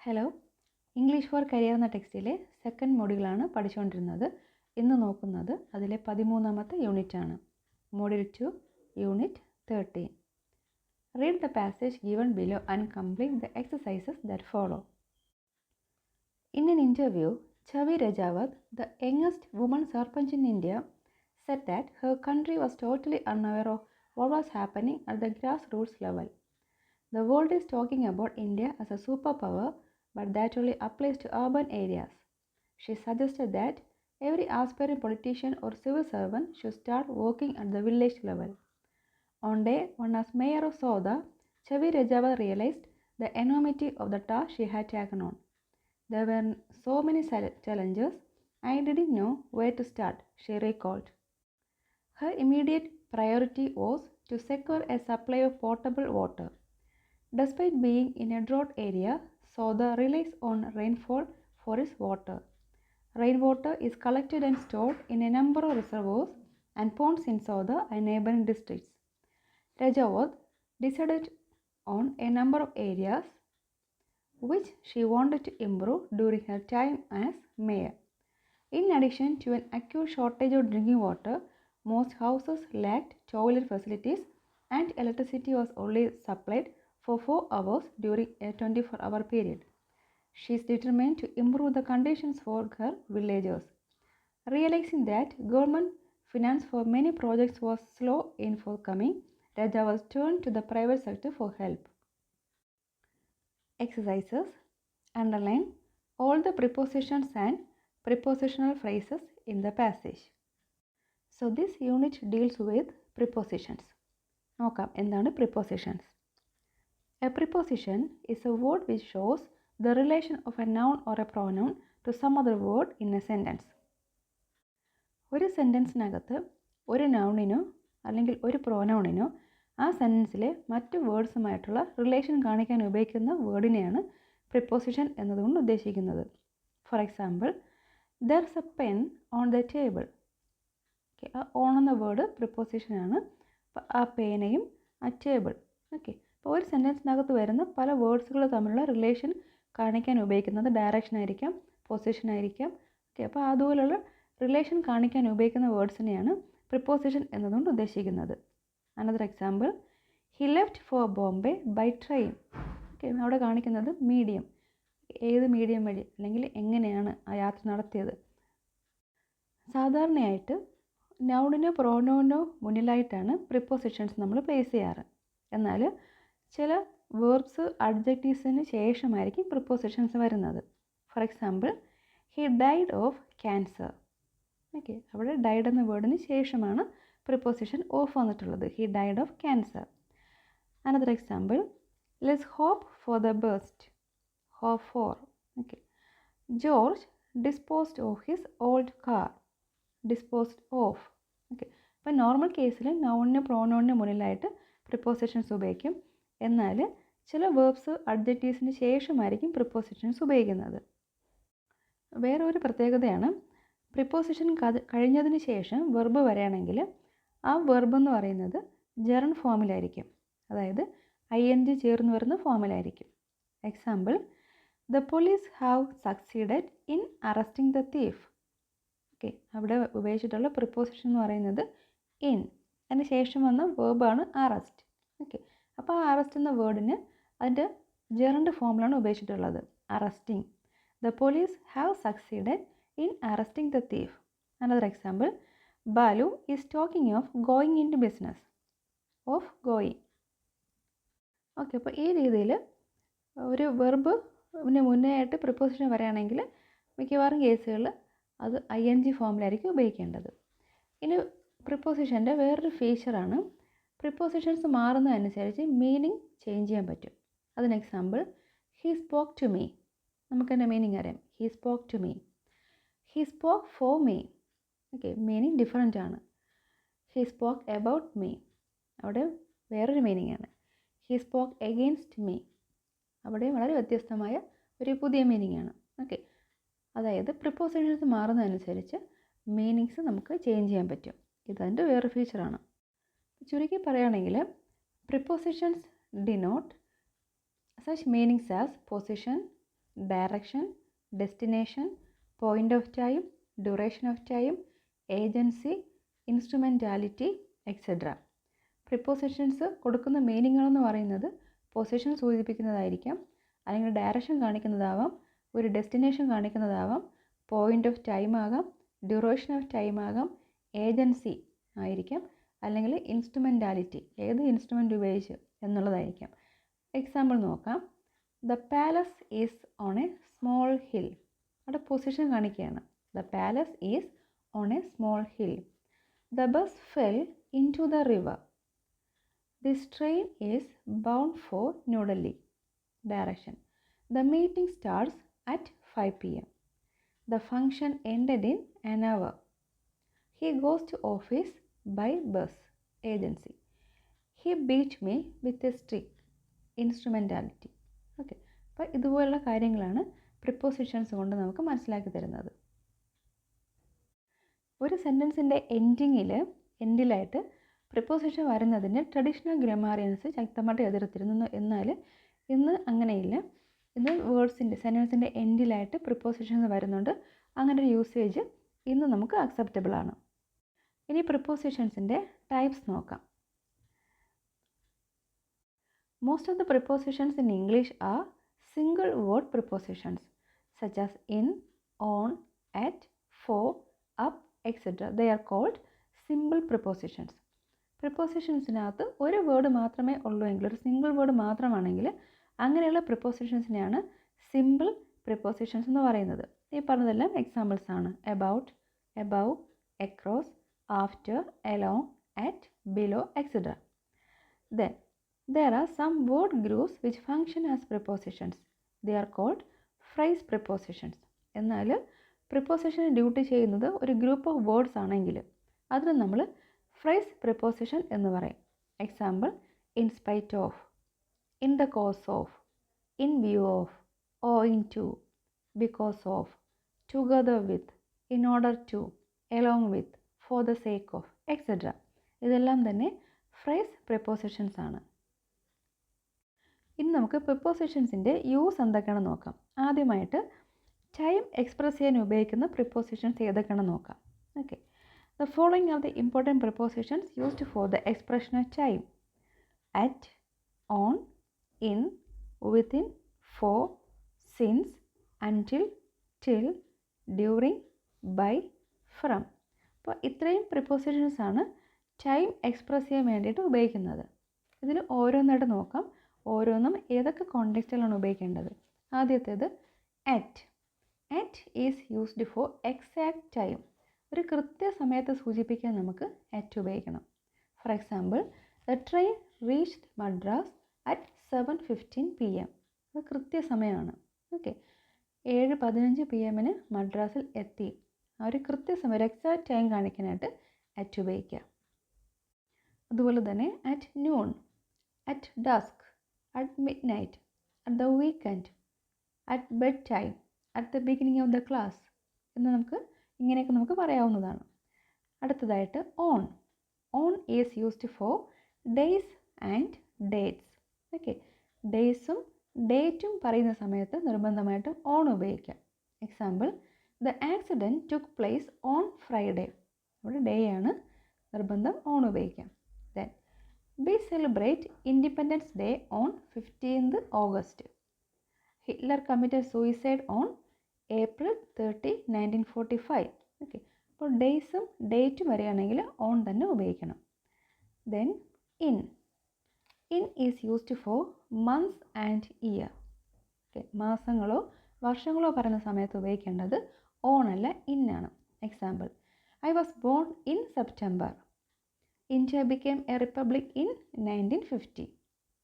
Hello, English for career എന്ന ടെക്സ്റ്റിലെ second മോഡ്യൂളാണ് പഠിച്ചുകൊണ്ടിരുന്നത്. ഇന്ന് നോക്കുന്നത് അതിലെ 13ാമത്തെ യൂണിറ്റാണ്. Module 2, unit 13. Read the passage given below and complete the exercises that follow. In an interview, Chavi Rajawat, the youngest woman sarpanch in India, said that her country was totally unaware of what was happening at the grassroots level. The world is talking about India as a superpower, but that only applies to urban areas. She suggested that every aspiring politician or civil servant should start working at the village level. On day one as mayor of Soda, Chavi Rajawat realized the enormity of the task she had taken on. There were so many challenges, I didn't know where to start, she recalled. Her immediate priority was to secure a supply of potable water. Despite being in a drought area, Soda relies on rainfall for its water. Rainwater is collected and stored in a number of reservoirs and ponds in Soda and neighboring districts. Rajawat decided on a number of areas which she wanted to improve during her time as mayor. In addition to an acute shortage of drinking water, most houses lacked toilet facilities and electricity was only supplied for 4 hours during a 24-hour period. She is determined to improve the conditions for her villagers. Realizing that government finance for many projects was slow in forthcoming, Rajawat turned to the private sector for help. Exercises. Underline all the prepositions and prepositional phrases in the passage. So this unit deals with prepositions. നോക്കാം എന്താണ് prepositions. A preposition is a word which shows the relation of a noun or a pronoun to some other word in a sentence. ഒരു സെൻറ്റൻസിനകത്ത് ഒരു നൗണിനോ അല്ലെങ്കിൽ ഒരു പ്രോനൗണിനോ ആ സെൻറ്റൻസിലെ മറ്റ് വേർഡ്സുമായിട്ടുള്ള relation കാണിക്കാൻ ഉപയോഗിക്കുന്ന വേർഡിനെയാണ് പ്രിപ്പോസിഷൻ എന്നതുകൊണ്ട് ഉദ്ദേശിക്കുന്നത്. For example, there is A pen on the table. Okay, ആ ഓൺ എന്ന വേർഡ് പ്രിപ്പോസിഷനാണ്. അപ്പോൾ ആ പേനയും ആ ടേബിൾ. ഓക്കെ, അപ്പോൾ ഒരു സെൻറ്റൻസിനകത്ത് വരുന്ന പല വേർഡ്സുകൾ തമ്മിലുള്ള റിലേഷൻ കാണിക്കാൻ ഉപയോഗിക്കുന്നത് ഡയറക്ഷൻ ആയിരിക്കാം, പൊസിഷൻ ആയിരിക്കാം. ഓക്കെ, അപ്പോൾ അതുപോലുള്ള റിലേഷൻ കാണിക്കാൻ ഉപയോഗിക്കുന്ന വേർഡ്സിനെയാണ് പ്രിപ്പോസിഷൻ എന്നതുകൊണ്ട് ഉദ്ദേശിക്കുന്നത്. Another example, he left for Bombay by train. Okay, അവിടെ കാണിക്കുന്നത് മീഡിയം, ഏത് മീഡിയം വഴി അല്ലെങ്കിൽ എങ്ങനെയാണ് ആ യാത്ര നടത്തിയത്. സാധാരണയായിട്ട് നൗണിനോ പ്രോനൗണിനോ മുന്നിലായിട്ടാണ് പ്രിപ്പോസിഷൻസ് നമ്മൾ പ്ലേസ് ചെയ്യാറ്. എന്നാൽ ചില വേർബ്സ് അഡ്ജക്റ്റീവ്സിന് ശേഷമായിരിക്കും പ്രിപ്പോസിഷൻസ് വരുന്നത്. For example, he died of cancer. Okay, അവിടെ ഡൈഡ് എന്ന വേർഡിന് ശേഷമാണ് പ്രിപ്പോസിഷൻ ഓഫ് വന്നിട്ടുള്ളത്. He died of cancer. Another example, let's hope for the best. Hope for. Okay, George disposed of his old car. Disposed of. Okay, അപ്പോൾ normal കേസിൽ നൗണിന് പ്രോനൗണിന് മുന്നിലായിട്ട് prepositions ഉപയോഗിക്കും. എന്നാൽ ചില വേർബ്സ് അഡ്ജക്റ്റീവ്സിന് ശേഷമായിരിക്കും പ്രിപ്പോസിഷൻസ് ഉപയോഗിക്കുന്നത്. വേറെ ഒരു പ്രത്യേകതയാണ്, പ്രിപ്പോസിഷൻ കഴിഞ്ഞതിന് ശേഷം വെർബ് വരികയാണെങ്കിൽ ആ വെർബ് എന്ന് പറയുന്നത് ജെറൻ ഫോമിലായിരിക്കും. അതായത് ING ചേർന്ന് വരുന്ന ഫോമിലായിരിക്കും. Example, the police have succeeded in arresting the thief. Okay, അവിടെ ഉപയോഗിച്ചിട്ടുള്ള പ്രിപ്പോസിഷൻ എന്ന് പറയുന്നത് ഇൻ, അതിന് ശേഷം വന്ന വേർബാണ് അറസ്റ്റ്. ഓക്കെ, അപ്പോൾ ആ അറസ്റ്റ് എന്ന വേർഡിന് അതിൻ്റെ ജെറൻഡ് ഫോമിലാണ് ഉപയോഗിച്ചിട്ടുള്ളത്, arresting. The police have succeeded in arresting the thief. Another example, Balu is talking of going in to business. Of going. Okay, അപ്പോൾ ഈ രീതിയിൽ ഒരു വെർബ് മുന്നേ ആയിട്ട് പ്രിപ്പോസിഷൻ വരികയാണെങ്കിൽ മിക്കവാറും കേസുകളിൽ അത് ING ഫോമിലായിരിക്കും ഉപയോഗിക്കേണ്ടത്. ഇനി പ്രിപ്പോസിഷൻ്റെ വേറൊരു ഫീച്ചറാണ്, പ്രിപ്പോസിഷൻസ് മാറുന്നതനുസരിച്ച് മീനിങ് ചേഞ്ച് ചെയ്യാൻ പറ്റും. അതിന് example, he spoke to me. നമുക്കെൻ്റെ മീനിങ് അറിയാം, he spoke to me. He spoke for me. Okay, meaning different ആണ്. ഹീ സ്പോക്ക് എബൌട്ട് മീ, അവിടെ വേറൊരു മീനിങ് ആണ്. ഹീ സ്പോക്ക് എഗെയിൻസ്റ്റ് മീ, അവിടെ വളരെ വ്യത്യസ്തമായ ഒരു പുതിയ മീനിങ് ആണ്. ഓക്കെ, അതായത് പ്രിപ്പോസിഷൻസ് മാറുന്നതനുസരിച്ച് മീനിങ്സ് നമുക്ക് ചേഞ്ച് ചെയ്യാൻ പറ്റും. ഇതതിൻ്റെ വേറെ ഫീച്ചറാണ്. ചുരുക്കി പറയുകയാണെങ്കിൽ prepositions denote such meanings as position, direction, destination, point of time, duration of time, agency, instrumentality, etcetera. Prepositions കൊടുക്കുന്ന മീനിങ്ങുകളെന്ന് പറയുന്നത് പൊസിഷൻ സൂചിപ്പിക്കുന്നതായിരിക്കാം, അല്ലെങ്കിൽ ഡയറക്ഷൻ കാണിക്കുന്നതാവാം, ഒരു ഡെസ്റ്റിനേഷൻ കാണിക്കുന്നതാവാം, പോയിൻ്റ് ഓഫ് ടൈം ആകാം, ഡ്യൂറേഷൻ ഓഫ് ടൈം ആകാം, ഏജൻസി ആയിരിക്കാം, അല്ലെങ്കിൽ ഇൻസ്ട്രുമെൻറ്റാലിറ്റി, ഏത് ഇൻസ്ട്രുമെൻ്റ് ഉപയോഗിച്ച് എന്നുള്ളതായിരിക്കാം. എക്സാമ്പിൾ നോക്കാം. The palace is on a small hill. അവിടെ പൊസിഷൻ കാണിക്കുകയാണ്. The palace is on a small hill. The bus fell into the river. This train is bound for New Delhi. Direction. The meeting starts at 5 p.m. The function ended in an hour. He goes to office by bus. Agency. He beat me with a stick. Instrumentality. Okay, അപ്പോൾ ഇതുപോലുള്ള കാര്യങ്ങളാണ് prepositions കൊണ്ട് നമുക്ക് മനസ്സിലാക്കി തരുന്നത്. ഒരു സെൻറ്റൻസിൻ്റെ എൻഡിലായിട്ട് preposition വരുന്നതിന് traditional ഗ്രമാറിയൻസ് ശക്തമായിട്ട് എതിർത്തിരുന്നു. എന്നാൽ ഇന്ന് അങ്ങനെയില്ല. ഇന്ന് സെൻറ്റൻസിൻ്റെ എൻഡിലായിട്ട് പ്രിപ്പോസിഷൻസ് വരുന്നുണ്ട്. അങ്ങനെ ഒരു യൂസേജ് ഇന്ന് നമുക്ക് അക്സെപ്റ്റബിൾ ആണ്. ഇനി പ്രിപ്പോസിഷൻസിൻ്റെ ടൈപ്സ് നോക്കാം. Most of the prepositions in English R single word prepositions such as in, on, at, for, up, etc. They are called simple prepositions. പ്രിപ്പോസിഷൻസിനകത്ത് ഒരു വേർഡ് മാത്രമേ ഉള്ളൂ എങ്കിൽ, ഒരു സിംഗിൾ വേർഡ് മാത്രമാണെങ്കിൽ അങ്ങനെയുള്ള പ്രിപ്പോസിഷൻസിനെയാണ് സിമ്പിൾ പ്രിപ്പോസിഷൻസ് എന്ന് പറയുന്നത്. ഈ പറഞ്ഞതെല്ലാം എക്സാമ്പിൾസ് ആണ്. About, above, across, after, along, at, below, etcetera. Then there are some word groups which function as prepositions. They are called phrase prepositions. എന്നാൽ പ്രിപ്പോസിഷൻ ഡ്യൂട്ടി ചെയ്യുന്നത് ഒരു ഗ്രൂപ്പ് ഓഫ് വേർഡ്സ് ആണെങ്കിൽ അതിന് നമ്മൾ ഫ്രേസ് പ്രിപ്പോസിഷൻ എന്ന് പറയും. Example: in spite of, in the course of, in view of, owing to, because of, together with, in order to, along with, for the sake of, etc. ഇതെല്ലാം തന്നെ phrase prepositions ആണ്. ഇനി നമുക്ക് പ്രിപ്പോസിഷൻസിൻ്റെ use എന്തൊക്കെയാണെന്ന് നോക്കാം. ആദ്യമായിട്ട് ടൈം എക്സ്പ്രസ് ചെയ്യാൻ ഉപയോഗിക്കുന്ന പ്രിപ്പോസിഷൻസ് ഏതൊക്കെയാണെന്ന് നോക്കാം. Okay, the following are the important prepositions used for the expression of time. At, on, in, within, for, since, until, till, during, by, from. അപ്പോൾ ഇത്രയും പ്രിപ്പോസിഷൻസ് ആണ് ടൈം എക്സ്പ്രസ് ചെയ്യാൻ വേണ്ടിയിട്ട് ഉപയോഗിക്കുന്നത്. ഇതിൽ ഓരോന്നായിട്ട് നോക്കാം. ഓരോന്നും ഏതൊക്കെ കോണ്ടെക്സ്റ്റിലാണ് ഉപയോഗിക്കേണ്ടത്. ആദ്യത്തേത് at. At is used four exact time. ഒരു കൃത്യസമയത്ത് സൂചിപ്പിക്കാൻ നമുക്ക് അറ്റ് ഉപയോഗിക്കണം. Four example, the train reached Madras at 7:15 PM. അത് കൃത്യസമയമാണ്. ഓക്കെ, 7:15 PM മദ്രാസിൽ എത്തി. ആ ഒരു കൃത്യസമയം, ഒരു എക്സാക്ട് ടൈം കാണിക്കാനായിട്ട് അറ്റ് ഉപയോഗിക്കുക. അതുപോലെ തന്നെ at noon, at desk, at midnight, at the weekend, at bedtime, at the beginning of the class ഇങ്ങനെയൊക്കെ നമുക്ക് പറയാവുന്നതാണ്. അടുത്തതായിട്ട് on. On is used for days and dates. Okay, ഡേയ്സും ഡേറ്റും പറയുന്ന സമയത്ത് നിർബന്ധമായിട്ടും ഓൺ ഉപയോഗിക്കാം. Example: the accident took place on Friday. അവിടെ ഡേ ആണ്, നിർബന്ധം ഓൺ ഉപയോഗിക്കാം. Then we celebrate Independence Day on 15th August. Hitler committed suicide on April 30, 1945. Okay, അപ്പോൾ ഡേയ്സും ഡേറ്റും വരികയാണെങ്കിൽ ഓൺ തന്നെ ഉപയോഗിക്കണം. Then in. In is used for months and year. Okay, മാസങ്ങളോ വർഷങ്ങളോ പറയുന്ന സമയത്ത് ഉപയോഗിക്കേണ്ടത് ഓൺ അല്ല, ഇൻ ആണ്. Example: I was born in September. India became a republic in 1950.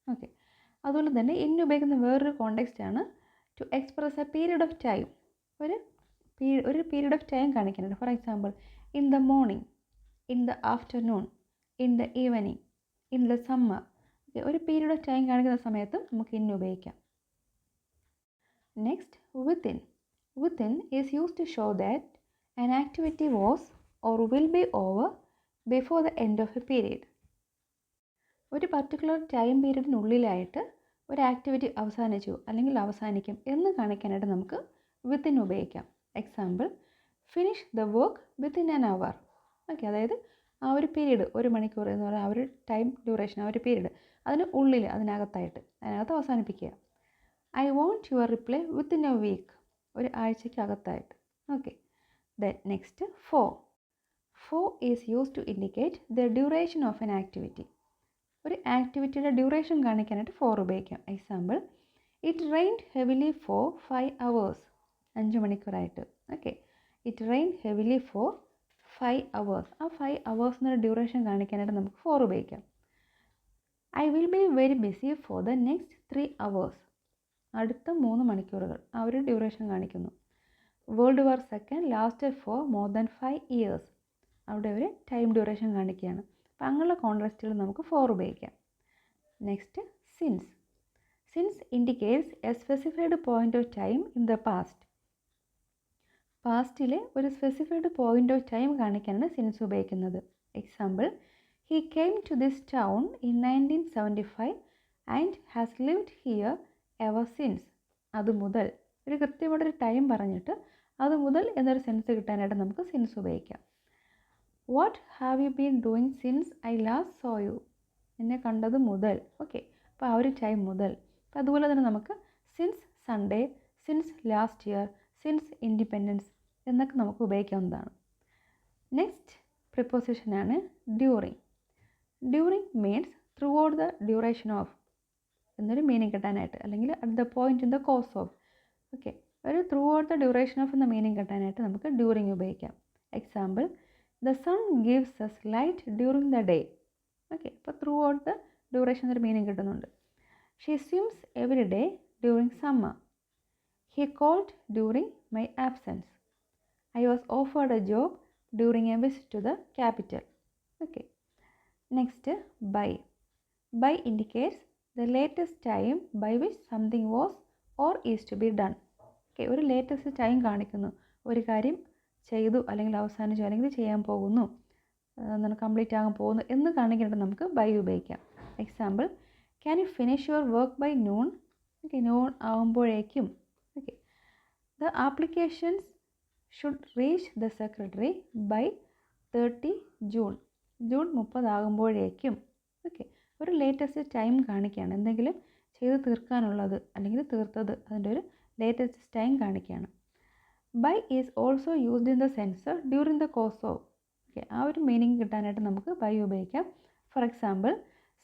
Okay, അതുപോലെ തന്നെ ഇൻ ഉപയോഗിക്കുന്ന വേറൊരു കോണ്ടെക്സ്റ്റ് ആണ് to express a period of time. ഒരു പീരീഡ് ഓഫ് ടൈം കാണിക്കുന്നുണ്ട്. For example: in the morning, in the afternoon, in the evening, in the summer. ഒരു period of time കാണിക്കുന്ന സമയത്ത് നമുക്ക് ഇൻ ഉപയോഗിക്കാം. Next within. Within is used to show that an activity was or will be over before the end of a period. ഒരു particular time പീരീഡിനുള്ളിലായിട്ട് ഒരു activity അവസാനിച്ചു അല്ലെങ്കിൽ അവസാനിക്കും എന്ന് കാണിക്കാനായിട്ട് നമുക്ക് വിത്തിൻ ഉപയോഗിക്കാം. Example, finish the work within an hour. Okay, അതായത് ആ ഒരു പീരീഡ്, 1 മണിക്കൂർ എന്ന് പറയുന്ന ആ ഒരു ടൈം ഡ്യൂറേഷൻ, ആ ഒരു പീരീഡ് അതിന് ഉള്ളിൽ, അതിനകത്ത് അവസാനിപ്പിക്കുക. I want your reply within a week, ഒരു ആഴ്ചയ്ക്കകത്തായിട്ട്. Okay, then next for is use to indicate the duration of an activity. ഒരു ആക്ടിവിറ്റിയുടെ ഡ്യൂറേഷൻ കാണിക്കാനായിട്ട് ഫോർ ഉപയോഗിക്കാം. Example, it rained heavily for 5 hours, 5 മണിക്കൂറായിട്ട്. Okay, it rain heavily for 5 hours. ആ 5 hours എന്നൊരു duration കാണിക്കാനായിട്ട് നമുക്ക് ഫോർ ഉപയോഗിക്കാം. I will be very busy for the next 3 hours. അടുത്ത 3 മണിക്കൂറുകൾ, ആ ഒരു ഡ്യൂറേഷൻ കാണിക്കുന്നു. World war second lasted for more than 5 years. അവിടെ ഒരു ടൈം ഡ്യൂറേഷൻ കാണിക്കുകയാണ്. അപ്പം അങ്ങനെയുള്ള കോൺടെക്സ്റ്റിൽ നമുക്ക് ഫോർ ഉപയോഗിക്കാം. Next, since indicates a specified point of time in the past. പാസ്റ്റിലെ ഒരു സ്പെസിഫൈഡ് പോയിൻ്റ് ഓഫ് ടൈം കാണിക്കാനാണ് സിൻസ് ഉപയോഗിക്കുന്നത്. Example, he came to this town in 1975 and has lived here ever since. അതുമുതൽ, ഒരു കൃത്യമായിട്ടൊരു ടൈം പറഞ്ഞിട്ട് അതുമുതൽ എന്നൊരു സെൻസ് കിട്ടാനായിട്ട് നമുക്ക് സിൻസ് ഉപയോഗിക്കാം. What have you been doing since I last so you. എന്നെ കണ്ടത് മുതൽ. ഓക്കെ, അപ്പോൾ ആ ഒരു ടൈം മുതൽ. അപ്പോൾ അതുപോലെ തന്നെ നമുക്ക് since Sunday, since last year, since independence എന്നൊക്കെ നമുക്ക് ഉപയോഗിക്കാവുന്നതാണ്. നെക്സ്റ്റ് പ്രിപ്പോസിഷനാണ് during. During means throughout the duration of എന്നൊരു മീനിങ് കിട്ടാനായിട്ട്, അല്ലെങ്കിൽ at the point in the course of. Okay, ഒരു throughout the duration of എന്ന മീനിങ് കിട്ടാനായിട്ട് നമുക്ക് ഡ്യൂറിങ് ഉപയോഗിക്കാം. Example, the sun gives us light during the day. Okay, അപ്പോൾ throughout the duration എന്നൊരു മീനിങ് കിട്ടുന്നുണ്ട്. She swims every day during summer. He called during my absence. I was offered a job during a visit to the capital. Okay, next by indicates the latest time by which something was or is to be done. Okay, ഒരു latest time കാണിക്കുന്നു, ഒരു കാര്യം ചെയ്തു അല്ലെങ്കിൽ അവസാനിച്ചു അല്ലെങ്കിൽ ചെയ്യാൻ പോകുന്നു, കംപ്ലീറ്റ് ആകാൻ പോകുന്നു എന്ന് കാണിക്കാനായിട്ട് നമുക്ക് ബൈ ഉപയോഗിക്കാം. Example, can you finish your work by noon. Okay, noon ആകുമ്പോഴേക്കും. Okay, the applications should reach the secretary by 30 June. June 30 ആകുമ്പോഴേക്കും. ഓക്കെ, ഒരു ലേറ്റസ്റ്റ് ടൈം കാണിക്കുകയാണ്, എന്തെങ്കിലും ചെയ്ത് തീർക്കാനുള്ളത് അല്ലെങ്കിൽ തീർത്തത്, അതിൻ്റെ ഒരു ലേറ്റസ്റ്റ് ടൈം കാണിക്കുകയാണ്. By is also used in the sense during the course of. Okay, ആ ഒരു മീനിങ് കിട്ടാനായിട്ട് നമുക്ക് ബൈ ഉപയോഗിക്കാം. For example,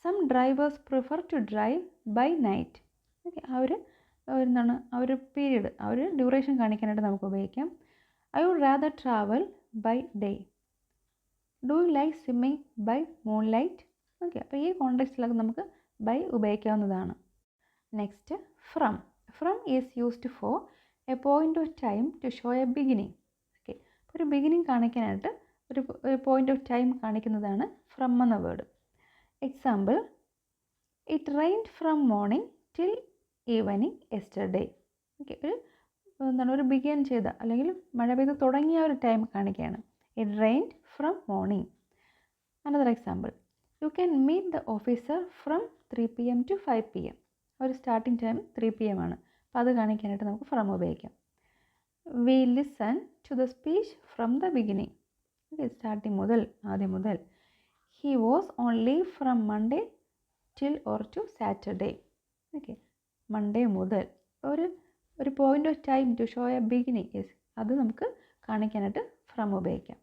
some drivers prefer to drive by night. Okay, ആ ഒരു പീരീഡ്, ആ ഒരു ഡ്യൂറേഷൻ കാണിക്കാനായിട്ട് നമുക്ക് ഉപയോഗിക്കാം. I would rather travel by day. Do you like swimming by moon light. Okay, അപ്പോൾ ഈ കോണ്ടെക്സ്റ്റിലൊക്കെ നമുക്ക് ബൈ ഉപയോഗിക്കാവുന്നതാണ്. Next, from is used four A point of time to show a beginning. Okay, ഒരു ബിഗിനിങ് കാണിക്കാനായിട്ട് ഒരു പോയിൻ്റ് ഓഫ് ടൈം കാണിക്കുന്നതാണ് from എന്ന word. Example, it rained from morning till evening yesterday. Okay, ഒരു ബിഗിൻ ചെയ്ത അല്ലെങ്കിൽ മഴ പെയ്ത് തുടങ്ങിയ ഒരു ടൈം കാണിക്കുകയാണ്. It rained from morning. Another example, you can meet the officer from 3 PM to 5 PM. ഒരു സ്റ്റാർട്ടിംഗ് ടൈം 3 PM ആണ്. അപ്പോൾ അത് കാണിക്കാനായിട്ട് നമുക്ക് ഫ്രം ഉപയോഗിക്കാം. We listen to the speech from the beginning. Okay, starting മുതൽ, ആദ്യം മുതൽ. He was on leave from Monday till or to Saturday. Okay, Monday മുതൽ, ഒരു point of time to show a beginning, അത് നമുക്ക് കാണിക്കാനായിട്ട് ഫ്രം ഉപയോഗിക്കാം.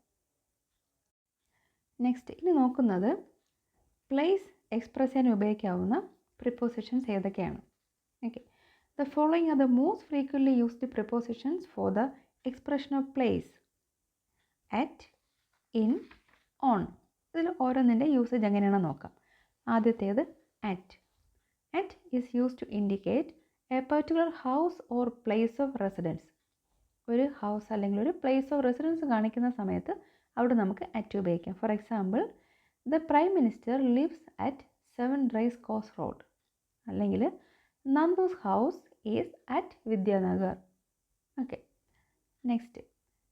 നെക്സ്റ്റ്, ഇനി നോക്കുന്നത് പ്ലേസ് എക്സ്പ്രസ് ചെയ്യാൻ ഉപയോഗിക്കാവുന്ന പ്രിപ്പോസിഷൻസ് ഏതൊക്കെയാണ്. Okay, the following are the most frequently used prepositions for the expression of place. At, in, on. ഇതിൽ ഓരോന്നിൻ്റെ യൂസേജ് എങ്ങനെയാണെന്ന് നോക്കാം. ആദ്യത്തേത് at. At is use to indicate a particular house or place of residence. ഒരു house അല്ലെങ്കിൽ ഒരു place of residence കാണിക്കുന്ന സമയത്ത് അവിടെ നമുക്ക് അറ്റ് ഉപയോഗിക്കാം. For example, the prime minister lives at 7 Race Course Road. അല്ലെങ്കിൽ Nandu's house is at Vidyanagar. Okay, next,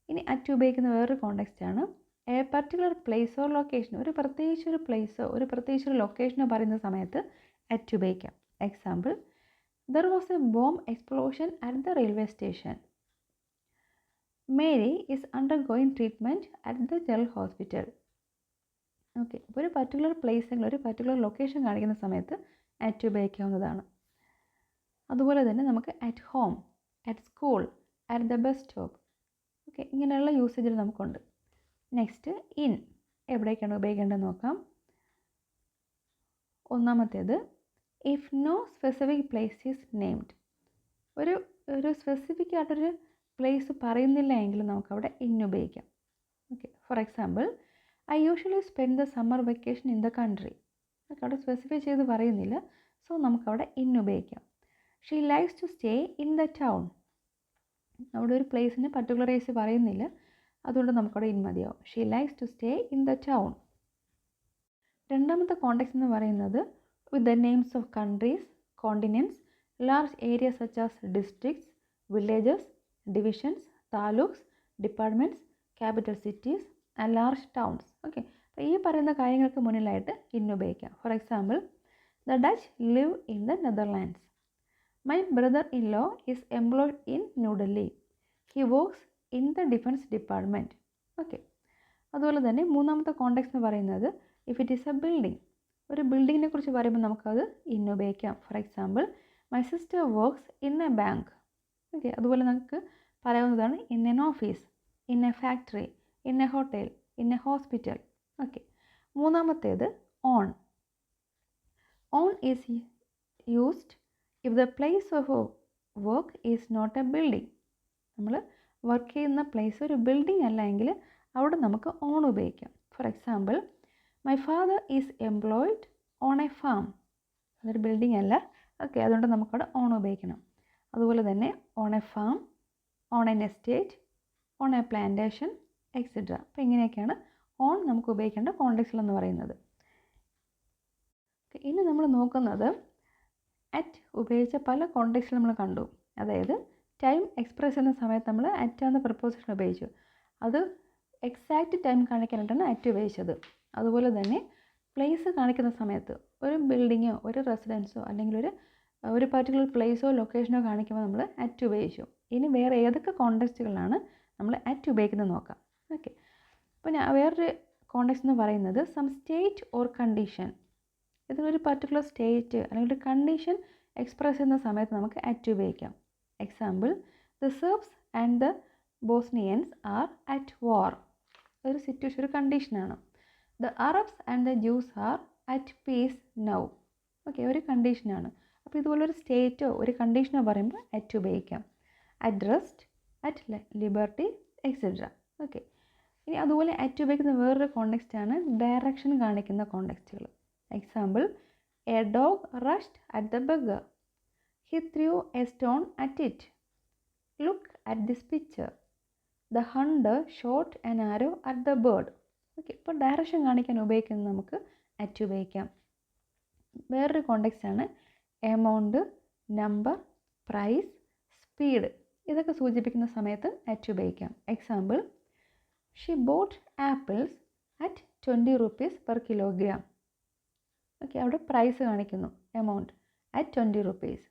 ഇനി അറ്റ് ഉപയോഗിക്കുന്ന വേറൊരു കോണ്ടെക്സ്റ്റാണ് a particular place or location. ഒരു പ്രത്യേകിച്ചൊരു പ്ലേസോ ഒരു പ്രത്യേകിച്ചൊരു ലൊക്കേഷനോ പറയുന്ന സമയത്ത് അറ്റ് ഉപയോഗിക്കാം. Example, There was a bomb explosion at the railway station. Mary is undergoing treatment at the general hospital. Okay, അപ്പോൾ ഒരു പർട്ടിക്കുലർ പ്ലേസിൽ ഒരു പർട്ടിക്കുലർ ലൊക്കേഷൻ കാണിക്കുന്ന സമയത്ത് അറ്റ് ഉപയോഗിക്കാവുന്നതാണ്. അതുപോലെ തന്നെ നമുക്ക് at home, at school, at the bus stop, okay, ഇങ്ങനെയുള്ള യൂസേജിൽ നമുക്കുണ്ട്. നെക്സ്റ്റ് ഇൻ, എവിടേക്കാണ് ഉപയോഗിക്കേണ്ടത് നോക്കാം. ഒന്നാമത്തേത് if no specific place is named. ഒരു സ്പെസിഫിക് ആയിട്ടൊരു പ്ലേസ് പറയുന്നില്ല എങ്കിൽ നമുക്കവിടെ ഇൻ ഉപയോഗിക്കാം. Okay, for example I usually spend the summer vacation in the country. Okay, അവിടെ സ്പെസിഫൈ ചെയ്ത് പറയുന്നില്ല, സോ നമുക്കവിടെ ഇൻ ഉപയോഗിക്കാം. She likes to stay in the town. അവിടെ ഒരു പ്ലേസിന് പർട്ടിക്കുലറൈസ് പറയുന്നില്ല, അതുകൊണ്ട് നമുക്കവിടെ ഇൻ മതിയാവും. She likes to stay in the town. രണ്ടാമത്തെ കോണ്ടെക്സ്റ്റ് എന്ന് പറയുന്നത് with the names of countries, continents, large area such as districts, villages, divisions, taluks, departments, capital cities and large towns. Okay, അപ്പോൾ ഈ പറയുന്ന കാര്യങ്ങൾക്ക് മുന്നിലായിട്ട് ഇൻ ഉപയോഗിക്കാം. For example the Dutch live in the Netherlands. My brother in law is employed in New Delhi. He works in the defence department. Okay, അതുപോലെ തന്നെ മൂന്നാമത്തെ context എന്ന് പറയുന്നത് if it is a building. ഒരു ബിൽഡിങ്ങിനെ കുറിച്ച് പറയുമ്പോൾ നമുക്കത് ഇൻ ഉപയോഗിക്കാം. For example my sister works in a bank. Okay, അതുപോലെ നമുക്ക് പറയാവുന്നതാണ് in an office, in a factory, in a hotel, in a hospital. Okay, മൂന്നാമത്തേത് on. On is used if the place of work is not a building. നമ്മൾ work ചെയ്യുന്ന place ഒരു building അല്ല എങ്കിൽ അവിടെ നമുക്ക് ഓൺ ഉപയോഗിക്കാം. For example my father is employed on A farm. അതൊരു ബിൽഡിംഗ് അല്ല. ഓക്കെ, അതുകൊണ്ട് നമുക്കവിടെ ഓൺ ഉപയോഗിക്കണം. അതുപോലെ തന്നെ on A farm, on N estate, on A plantation, etcetera. അപ്പോൾ ഇങ്ങനെയൊക്കെയാണ് ഓൺ നമുക്ക് ഉപയോഗിക്കേണ്ട കോണ്ടെക്സ്റ്റുകൾ എന്ന് പറയുന്നത്. ഇനി നമ്മൾ നോക്കുന്നത് അറ്റ് ഉപയോഗിച്ച പല കോണ്ടെക്സ്റ്റുകൾ നമ്മൾ കണ്ടു. അതായത് ടൈം എക്സ്പ്രസ് ചെയ്യുന്ന സമയത്ത് നമ്മൾ അറ്റ് എന്ന പ്രിപ്പോസിഷൻ ഉപയോഗിച്ചു. അത് എക്സാക്റ്റ് ടൈം കാണിക്കാനായിട്ടാണ് അറ്റ് ഉപയോഗിച്ചത്. അതുപോലെ തന്നെ പ്ലേസ് കാണിക്കുന്ന സമയത്ത് ഒരു ബിൽഡിങ്ങോ ഒരു റെസിഡൻസോ അല്ലെങ്കിൽ ഒരു പർട്ടിക്കുലർ പ്ലേസോ ലൊക്കേഷനോ കാണിക്കുമ്പോൾ നമ്മൾ അറ്റ് ഉപയോഗിച്ചു. ഇനി വേറെ ഏതൊക്കെ കോണ്ടെക്സ്റ്റുകളാണ് നമ്മൾ അറ്റ് ഉപയോഗിക്കുന്നത് നോക്കാം. ഓക്കെ, അപ്പോൾ വേറൊരു കോണ്ടെക്സ്റ്റ് എന്ന് പറയുന്നത് സം സ്റ്റേറ്റ് ഓർ കണ്ടീഷൻ. ഇതിലൊരു പർട്ടിക്കുലർ സ്റ്റേറ്റ് അല്ലെങ്കിൽ ഒരു കണ്ടീഷൻ എക്സ്പ്രസ് ചെയ്യുന്ന സമയത്ത് നമുക്ക് അറ്റ് ഉപയോഗിക്കാം. Example the Serbs and the Bosnians are at war. ഒരു സിറ്റുവേഷൻ, ഒരു കണ്ടീഷനാണ്. The Arabs and the Jews are at peace now. Okay, ഒരു കണ്ടീഷനാണ്. അപ്പോൾ ഇതുപോലൊരു സ്റ്റേറ്റോ ഒരു കണ്ടീഷനോ പറയുമ്പോൾ അറ്റ് ഉപയോഗിക്കാം. At rest, at liberty, etcetera. Okay, ഇനി അതുപോലെ അറ്റ് ഉപയോഗിക്കുന്ന വേറൊരു കോണ്ടെക്സ്റ്റാണ് ഡയറക്ഷൻ കാണിക്കുന്ന കോണ്ടെക്സ്റ്റുകൾ. Example a dog rushed at the beggar. He threw a stone at it. Look at this picture. The hunter shot an arrow at the bird. Okay, ഇപ്പോൾ direction കാണിക്കാൻ ഉപയോഗിക്കുന്നത് നമുക്ക് അറ്റ് ഉപയോഗിക്കാം. വേറൊരു കോണ്ടെക്സ്റ്റാണ് എമൗണ്ട്, നമ്പർ, പ്രൈസ്, സ്പീഡ്. ഇതൊക്കെ സൂചിപ്പിക്കുന്ന സമയത്ത് അറ്റ് ഉപയോഗിക്കാം. Example she bought apples at 20 rupees per kilogram. Okay, അവിടെ പ്രൈസ് കാണിക്കുന്നു, amount at 20 rupees.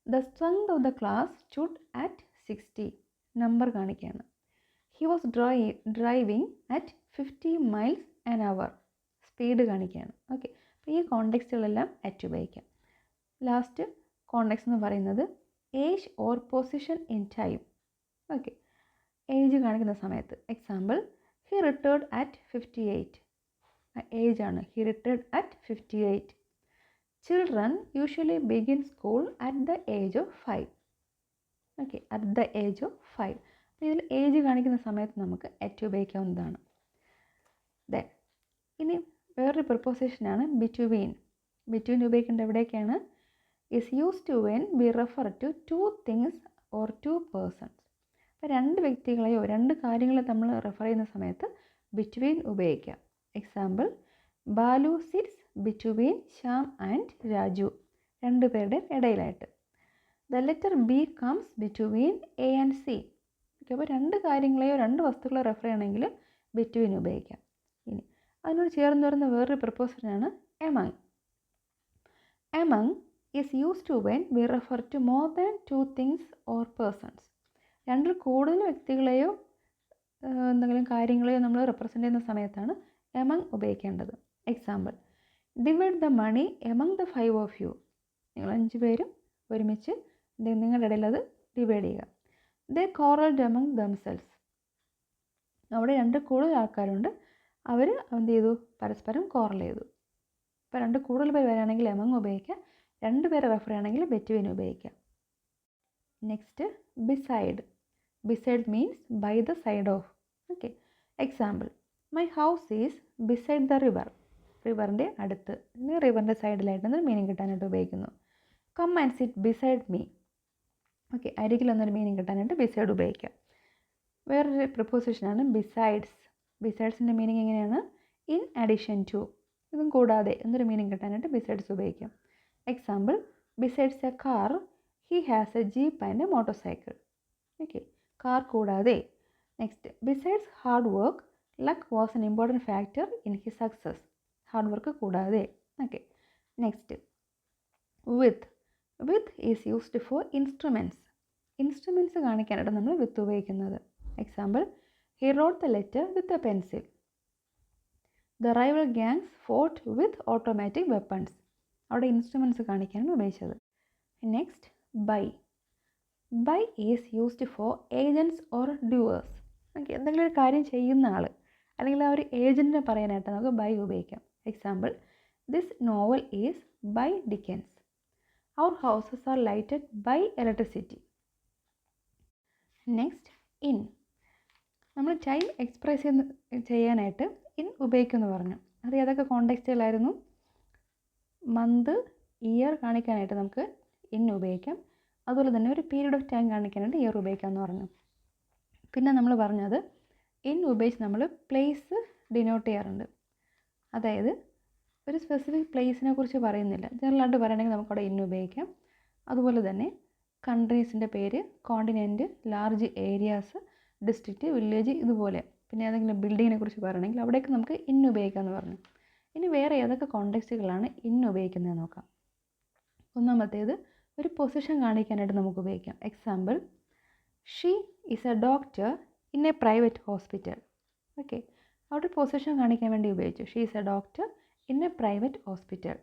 The strength of the class stood at 60. Number കാണിക്കുകയാണ്. He was driving at 50 miles an hour. Speed കാണിക്കുകയാണ്. Okay, അപ്പോൾ ഈ കോണ്ടെക്സ്റ്റുകളെല്ലാം at ഉപയോഗിക്കാം. Last context എന്ന് പറയുന്നത് age or position in time. Okay, age കാണിക്കുന്ന സമയത്ത് example he retired at 58. Age ആണ്, he retired at 58. Children usually begin school at the age of 5. Okay, at the age of 5. അപ്പോൾ ഇതിൽ age കാണിക്കുന്ന സമയത്ത് നമുക്ക് അറ്റ് ഉപയോഗിക്കാവുന്നതാണ്. ദെൻ ഇനി വേറൊരു പ്രിപ്പോസിഷനാണ് ബിറ്റ്വീൻ. ബിറ്റ്വീൻ ഉപയോഗിക്കേണ്ട എവിടേക്കാണ്? Is used when we refer to 2 things or 2 persons. അപ്പോൾ 2 വ്യക്തികളെയോ 2 കാര്യങ്ങളെ നമ്മൾ റെഫർ ചെയ്യുന്ന സമയത്ത് ബിറ്റ്വീൻ ഉപയോഗിക്കാം. Example Balu sits between Shyam and Raju. 2 പേരുടെ ഇടയിലായിട്ട്. The letter B comes between A and C. Okay, അപ്പോൾ 2 കാര്യങ്ങളെയോ 2 വസ്തുക്കളെയോ റെഫർ ചെയ്യണമെങ്കിൽ ബിറ്റ്വീൻ ഉപയോഗിക്കാം. ഇനി അതിനോട് ചേർന്ന് വരുന്ന വേറൊരു പ്രിപ്പോസിഷനാണ് among. Among is used to when we refer to more than two things or persons. രണ്ടിൽ കൂടുതൽ വ്യക്തികളെയോ എന്തെങ്കിലും കാര്യങ്ങളെയോ നമ്മൾ റെപ്രസെൻ്റ് ചെയ്യുന്ന സമയത്താണ് എമംഗ് ഉപയോഗിക്കേണ്ടത്. Example, divide the money among the 5 of you. നിങ്ങൾ 5 പേരും ഒരുമിച്ച് നിങ്ങളുടെ ഇടയിൽ അത് ഡിവൈഡ് ചെയ്യുക. ദേ quarreled among themselves. അവിടെ 2 കൂടുതൽ ആൾക്കാരുണ്ട്, അവർ എന്ത് ചെയ്തു, പരസ്പരം കോറൽ ചെയ്തു. ഇപ്പോൾ 2 കൂടുതൽ പേര് വരികയാണെങ്കിൽ എമംഗ് ഉപയോഗിക്കാം, 2 പേരെ റെഫർ ചെയ്യണമെങ്കിൽ ബെറ്റ്വീൻ ഉപയോഗിക്കാം. Next, beside. Beside means by the side of. Okay, example, my house is beside the river. റിവറിൻ്റെ അടുത്ത്, റിവറിൻ്റെ സൈഡിലായിട്ടെന്നൊരു മീനിങ് കിട്ടാനായിട്ട് ഉപയോഗിക്കുന്നു. Come and sit beside me. Okay, അരികിൽ എന്നൊരു മീനിങ് കിട്ടാനായിട്ട് ബിസൈഡ് ഉപയോഗിക്കാം. വേറൊരു പ്രിപ്പോസിഷനാണ് ബിസൈഡ്സ്. ബിസൈഡ്സിൻ്റെ മീനിങ് എങ്ങനെയാണ്? ഇൻ അഡീഷൻ ടു, ഇതും കൂടാതെ എന്നൊരു മീനിങ് കിട്ടാനായിട്ട് ബിസൈഡ്സ് ഉപയോഗിക്കാം. Example, besides a car he has a jeep and a motorcycle. Okay, car കൂടാതെ. Next, besides hard work luck was an important factor in his success. Hard work കൂടാതെ. Okay, next, with. With is used for instruments. Instruments കാണിക്കാനായിട്ട് നമ്മൾ with ഉപയോഗിക്കുന്നത്. Example, he wrote the letter with a pencil. The rival gangs fought with automatic weapons. അവിടെ instruments കാണിക്കാനാണ് ഉപയോഗിച്ചത്. Next, by. By is used for agents or doers. Okay, എന്തെങ്കിലും ഒരു കാര്യം ചെയ്യുന്ന ആൾ അല്ലെങ്കിൽ ആ ഒരു ഏജൻറ്റിനെ പറയാനായിട്ട് നമുക്ക് ബൈ ഉപയോഗിക്കാം. Example, this novel is by Dickens. Our houses are lighted by electricity. Next, in. നമ്മൾ ടൈം എക്സ്പ്രസ് ചെയ്യാനായിട്ട് ഇൻ ഉപയോഗിക്കുമെന്ന് പറഞ്ഞു. അത് ഏതൊക്കെ കോണ്ടെക്സ്റ്റുകളായിരുന്നു? മന്ത്, ഇയർ കാണിക്കാനായിട്ട് നമുക്ക് ഇൻ ഉപയോഗിക്കാം. അതുപോലെ തന്നെ ഒരു പീരീഡ് ഓഫ് ടൈം കാണിക്കാനായിട്ട് ഇയർ ഉപയോഗിക്കാമെന്ന് പറഞ്ഞു. പിന്നെ നമ്മൾ പറഞ്ഞത് ഇൻ ഉപയോഗിച്ച് നമ്മൾ പ്ലേസ് ഡിനോട്ട് ചെയ്യാറുണ്ട്. അതായത് ഒരു സ്പെസിഫിക് പ്ലേസിനെ കുറിച്ച് പറയുന്നില്ല, ജനറലായിട്ട് പറയണമെങ്കിൽ നമുക്കവിടെ ഇൻ ഉപയോഗിക്കാം. അതുപോലെ തന്നെ കൺട്രീസിൻ്റെ പേര്, continent, large areas, district, village, ഇതുപോലെ. പിന്നെ ഏതെങ്കിലും ബിൽഡിങ്ങിനെ കുറിച്ച് പറയണമെങ്കിൽ അവിടേക്ക് നമുക്ക് ഇൻ ഉപയോഗിക്കാമെന്ന് പറഞ്ഞു. ഇനി വേറെ ഏതൊക്കെ കോണ്ടെക്സ്റ്റുകളാണ് ഇൻ ഉപയോഗിക്കുന്നത് നോക്കാം. ഒന്നാമത്തേത്, ഒരു പൊസിഷൻ കാണിക്കാനായിട്ട് നമുക്ക് ഉപയോഗിക്കാം. Example, she is A doctor in A private hospital. Okay, അവിടെ പൊസിഷൻ കാണിക്കാൻ വേണ്ടി ഉപയോഗിച്ചു. She is A doctor in A private hospital.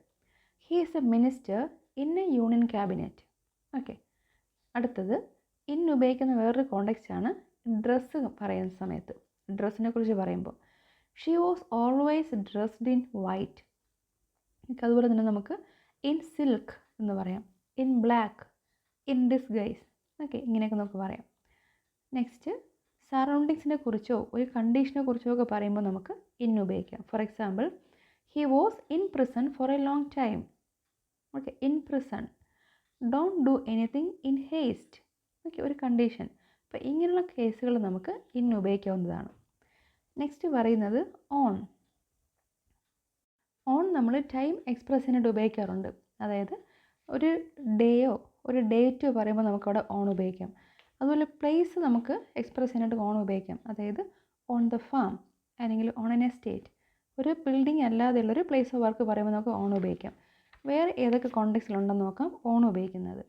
He is A minister in A union cabinet. Okay, അടുത്തത് ഇൻ ഉപയോഗിക്കുന്ന വേറൊരു കോണ്ടെക്സ്റ്റാണ് ഡ്രസ്സ് പറയുന്ന സമയത്ത്. ഡ്രസ്സിനെ കുറിച്ച് പറയുമ്പോൾ she was always dressed in white. അതുപോലെ തന്നെ നമുക്ക് ഇൻ സിൽക്ക് എന്ന് പറയാം, in black, in disguise. Okay, ഇങ്ങനെയൊക്കെ നമുക്ക് പറയാം. നെക്സ്റ്റ്, സറൗണ്ടിങ്സിനെ കുറിച്ചോ ഒരു കണ്ടീഷനെ കുറിച്ചോ ഒക്കെ പറയുമ്പോൾ നമുക്ക് ഇൻ ഉപയോഗിക്കാം. For example, he was in prison for a long time. Okay, in prison. Don't do anything in haste. Okay, ഒരു കണ്ടീഷൻ. അപ്പോൾ ഇങ്ങനെയുള്ള കേസുകൾ നമുക്ക് ഇൻ ഉപയോഗിക്കാവുന്നതാണ്. നെക്സ്റ്റ് പറയുന്നത് ഓൺ. ഓൺ നമ്മൾ ടൈം എക്സ്പ്രസ് ചെയ്യാനായിട്ട് ഉപയോഗിക്കാറുണ്ട്. അതായത് ഒരു ഡേയോ ഒരു ഡേറ്റോ പറയുമ്പോൾ നമുക്കവിടെ ഓൺ ഉപയോഗിക്കാം. അതുപോലെ പ്ലേസ് നമുക്ക് എക്സ്പ്രസ് ചെയ്യാനായിട്ട് ഓൺ ഉപയോഗിക്കാം. അതായത് ഓൺ ദ ഫാം അല്ലെങ്കിൽ ഓൺ എൻ എസ്റ്റേറ്റ്. ഒരു ബിൽഡിംഗ് അല്ലാതെയുള്ളൊരു പ്ലേസ് ഓഫ് വർക്ക് പറയുമ്പോൾ നമുക്ക് ഓൺ ഉപയോഗിക്കാം. വേറെ ഏതൊക്കെ കോണ്ടെക്സ്റ്റിലുണ്ടെന്ന് നോക്കാം ഓൺ ഉപയോഗിക്കുന്നത്.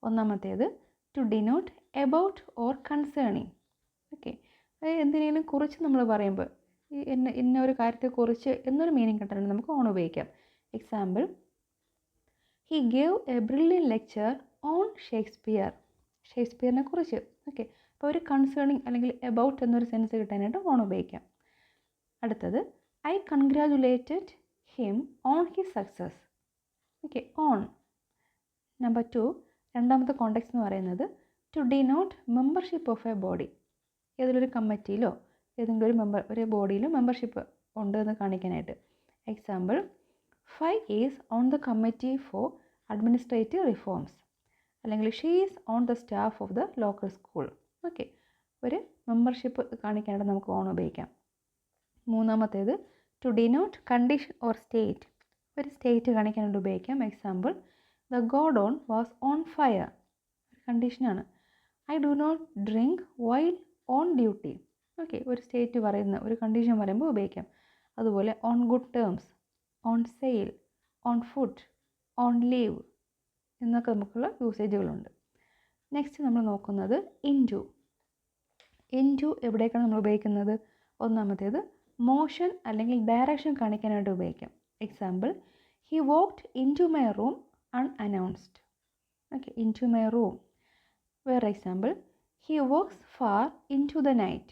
ഒന്നാമത്തേത്, to denote about or concerning. Okay, എന്തിനേലും കുറിച്ച് നമ്മൾ പറയുമ്പോൾ ഇന്ന ഒരു കാര്യത്തെക്കുറിച്ച് എന്നൊരു മീനിങ് കിട്ടാനായിട്ട് നമുക്ക് ഓൺ ഉപയോഗിക്കാം. Example, he gave a brilliant lecture on Shakespeare. ഷേക്സ്പിയറിനെ കുറിച്ച്. ഓക്കെ, അപ്പോൾ ഒരു കൺസേണിങ് അല്ലെങ്കിൽ എബൌട്ട് എന്നൊരു സെൻസ് കിട്ടാനായിട്ട് ഓൺ ഉപയോഗിക്കാം. അടുത്തത്, I congratulated him on his success. Okay, on. Number 2, രണ്ടാമത്തെ കോണ്ടെക്സ്റ്റ് എന്ന് പറയുന്നത് to denote membership of a body. ഏതൊരു കമ്മിറ്റിയിലോ ഏതെങ്കിലും ഒരു ബോഡിയിലോ മെമ്പർഷിപ്പ് ഉണ്ട് എന്ന് കാണിക്കാനായിട്ട്. Example, five is on the committee for administrative reforms. അല്ലെങ്കിൽ she is on the staff of the local school. Okay, ഒരു മെമ്പർഷിപ്പ് കാണിക്കാനായിട്ട് നമുക്ക് ഓൺ ഉപയോഗിക്കാം. മൂന്നാമത്തേത്, to denote condition or state. ഒരു സ്റ്റേറ്റ് കാണിക്കാനായിട്ട് ഉപയോഗിക്കാം. Example, the godown was on fire. ഒരു കണ്ടീഷനാണ്. I do not drink while on duty. Okay, ഒരു സ്റ്റേറ്റ് പറയുന്ന ഒരു കണ്ടീഷൻ പറയുമ്പോൾ ഉപയോഗിക്കാം. അതുപോലെ on good terms, on sale, on foot, on leave. എന്നൊക്കെ നമുക്കുള്ള യൂസേജുകളുണ്ട്. നെക്സ്റ്റ് നമ്മൾ നോക്കുന്നത് ഇൻറ്റു. ഇൻറ്റു എവിടേക്കാണ് നമ്മൾ ഉപയോഗിക്കുന്നത്? ഒന്നാമത്തേത് മോഷൻ അല്ലെങ്കിൽ ഡയറക്ഷൻ കാണിക്കാനായിട്ട് ഉപയോഗിക്കാം. Example, he walked into my room unannounced. Okay, into my room. വേറെ example, he works far into the night.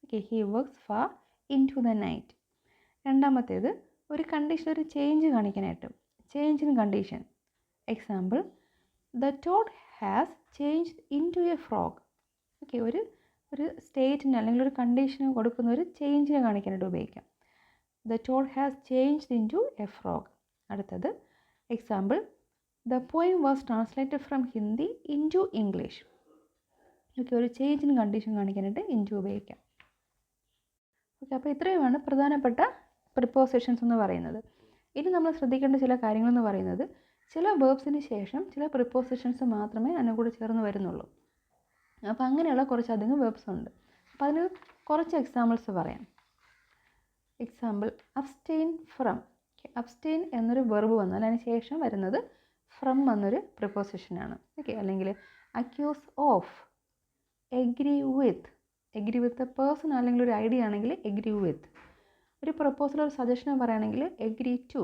Okay, he works far into the night. രണ്ടാമത്തേത് ഒരു കണ്ടീഷൻ, ഒരു ചേഞ്ച് കാണിക്കാനായിട്ട്, change in condition. Example, the toad has changed into a frog. Okay, ഒരു സ്റ്റേറ്റിന് അല്ലെങ്കിൽ ഒരു കണ്ടീഷന് കൊടുക്കുന്ന ഒരു ചേഞ്ചിനെ കാണിക്കാനായിട്ട് ഉപയോഗിക്കാം. The toad has changed into a frog. അടുത്തത് example, the poem was translated from Hindi into English. Okay, ഒരു ചേഞ്ച് ഇൻ കണ്ടീഷൻ കാണിക്കാനായിട്ട് ഇൻറ്റു ഉപയോഗിക്കാം. ഓക്കെ, അപ്പോൾ ഇത്രയുമാണ് പ്രധാനപ്പെട്ട പ്രിപ്പോസിഷൻസ് എന്ന് പറയുന്നത്. ഇനി നമ്മൾ ശ്രദ്ധിക്കേണ്ട ചില കാര്യങ്ങളെന്ന് പറയുന്നത്, ചില വേർബ്സിന് ശേഷം ചില പ്രിപ്പോസിഷൻസ് മാത്രമേ അതിനെ കൂടെ ചേർന്ന് വരുന്നുള്ളൂ. അപ്പോൾ അങ്ങനെയുള്ള കുറച്ചധികം വേർബ്സ് ഉണ്ട്. അപ്പോൾ അതിന് കുറച്ച് എക്സാമ്പിൾസ് പറയാം. Example, abstain from. അബ്സ്റ്റെയിൻ എന്നൊരു വെർബ് വന്നാൽ അതിന് ശേഷം വരുന്നത് ഫ്രം എന്നൊരു പ്രിപ്പോസിഷനാണ്. ഓക്കെ, അല്ലെങ്കിൽ accuse of, agree with. Agree with a person അല്ലെങ്കിൽ ഒരു ഐഡിയ ആണെങ്കിൽ എഗ്രി വിത്ത്. ഒരു പ്രപ്പോസൽ, ഒരു സജഷനോ പറയുകയാണെങ്കിൽ agree to,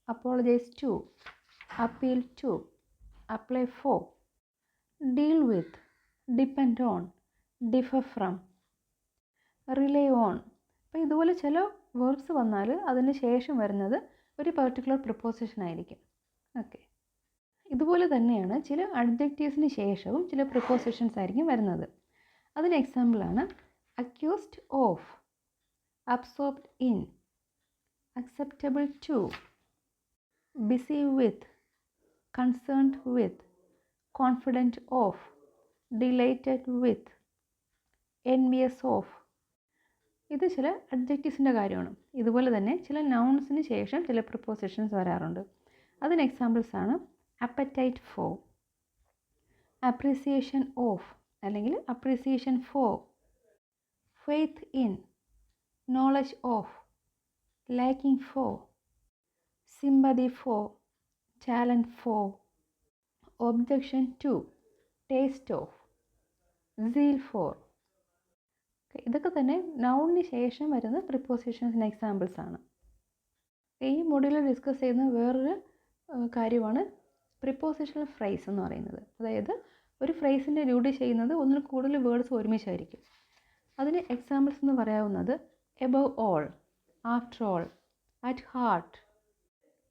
apologise to, appeal to, apply for, deal with, depend on, differ from, rely on. അപ്പോൾ ഇതുപോലെ ചില വേർബ്സ് വന്നാൽ അതിന് ശേഷം വരുന്നത് ഒരു പർട്ടിക്കുലർ പ്രിപ്പോസിഷൻ ആയിരിക്കും. ഓക്കെ, ഇതുപോലെ തന്നെയാണ് ചില അഡ്ജക്റ്റീവ്സിന് ശേഷവും ചില പ്രിപ്പോസിഷൻസ് ആയിരിക്കും വരുന്നത്. അതിന് എക്സാമ്പിളാണ് accused of, absorbed in, acceptable to, busy with, concerned with, confident of, delighted with, envious of. ഇത് ചില അഡ്ജക്റ്റീവ്സിൻ്റെ കാര്യമാണ്. ഇതുപോലെ തന്നെ ചില നൗൺസിന് ശേഷം ചില പ്രിപ്പോസിഷൻസ് വരാറുണ്ട്. അതിന് എക്സാമ്പിൾസാണ് അപ്പറ്റൈറ്റ് ഫോർ, അപ്രീസിയേഷൻ ഓഫ് അല്ലെങ്കിൽ appreciation for, faith in, knowledge of, liking for, sympathy for, talent for, objection to, taste of, zeal for. ഇതൊക്കെ തന്നെ നൗണിന് ശേഷം വരുന്ന പ്രിപ്പോസിഷൻസിന് എക്സാമ്പിൾസ് ആണ്. ഈ മൊഡ്യൂളിൽ ഡിസ്കസ് ചെയ്യുന്ന വേറൊരു കാര്യമാണ് പ്രിപ്പോസിഷണൽ ഫ്രേസ് എന്ന് പറയുന്നത്. അതായത് ഒരു ഫ്രേസിൻ്റെ ഡ്യൂട്ടി ചെയ്യുന്നത് ഒന്നിൽ കൂടുതൽ വേർഡ്സ് ഒരുമിച്ചായിരിക്കും. അതിന് എക്സാമ്പിൾസ് എന്ന് പറയാവുന്നത് above all, after all, at heart,